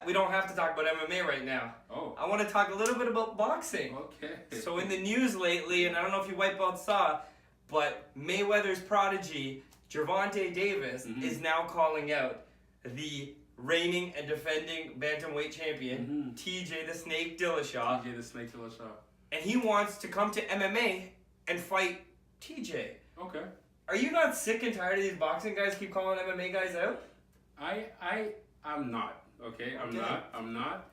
We don't have to talk about MMA right now. Oh. I want to talk a little bit about boxing. Okay. So in the news lately, and I don't know if you white belt saw, but Mayweather's prodigy, Gervonta Davis, is now calling out the reigning and defending bantamweight champion, TJ the Snake Dillashaw. TJ the Snake Dillashaw. And he wants to come to MMA and fight TJ. Okay. Are you not sick and tired of these boxing guys keep calling MMA guys out? I'm not. Okay, I'm not,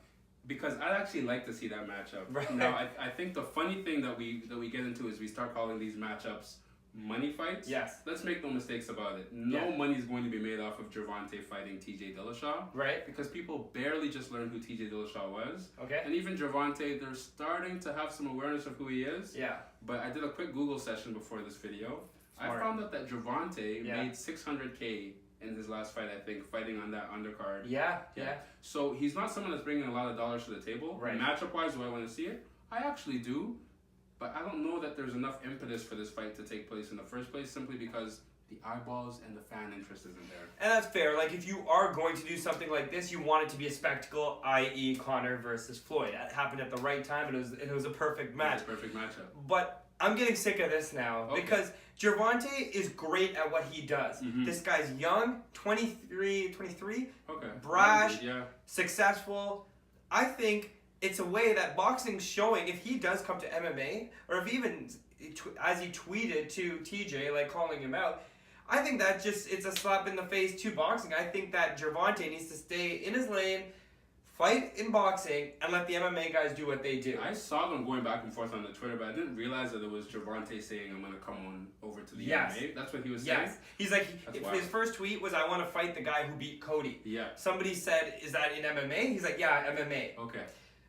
because I'd actually like to see that matchup. Right. Now, I think the funny thing that we get into is we start calling these matchups money fights. Yes. Let's make no mistakes about it. No money is going to be made off of Gervonta fighting TJ Dillashaw. Right. Because people barely just learned who TJ Dillashaw was. Okay. And even Gervonta, they're starting to have some awareness of who he is. Yeah. But I did a quick Google session before this video. Smart. I found out that Gervonta made $600K in his last fight, I think, fighting on that undercard. Yeah. So he's not someone that's bringing a lot of dollars to the table. Right. Matchup-wise, do I want to see it? I actually do. But I don't know that there's enough impetus for this fight to take place in the first place, simply because the eyeballs and the fan interest isn't there. And that's fair. Like, if you are going to do something like this, you want it to be a spectacle, i.e. Conor versus Floyd. That happened at the right time, and it was a perfect match. It's a perfect matchup. But I'm getting sick of this now, because Gervonta is great at what he does. This guy's young, 23, brash, successful. I think it's a way that boxing's showing, if he does come to MMA, or if even, as he tweeted to TJ, like calling him out, I think that it's a slap in the face to boxing. I think that Gervonta needs to stay in his lane, fight in boxing, and let the MMA guys do what they do. I saw them going back and forth on the Twitter, but I didn't realize that it was Gervonta saying, I'm going to come on over to the MMA. That's what he was saying? Yes. He's like, his first tweet was, I want to fight the guy who beat Cody. Yeah. Somebody said, is that in MMA? He's like, yeah, MMA. Okay.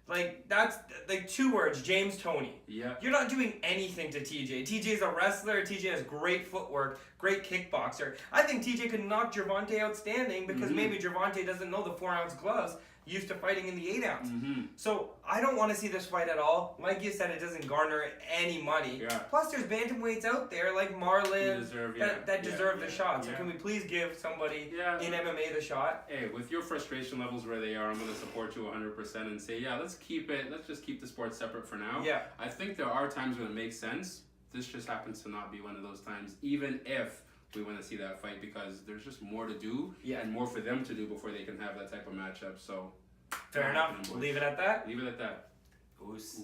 Like, that's, like, 2 words, James Toney. Yeah. You're not doing anything to TJ. TJ's a wrestler. TJ has great footwork, great kickboxer. I think TJ could knock Gervonta outstanding, because maybe Gervonta doesn't know the 4-ounce gloves, used to fighting in the 8-ounce. So I don't want to see this fight at all. Like you said, it doesn't garner any money. Yeah. Plus, there's bantamweights out there like Marlon that deserve the shot. So can we please give somebody in MMA the shot? Hey, with your frustration levels where they are, I'm going to support you 100% and say, let's just keep the sport separate for now. Yeah. I think there are times when it makes sense. This just happens to not be one of those times, even if we want to see that fight, because there's just more to do and more for them to do before they can have that type of matchup. So fair enough. Leave it at that. Leave it at that. Oos.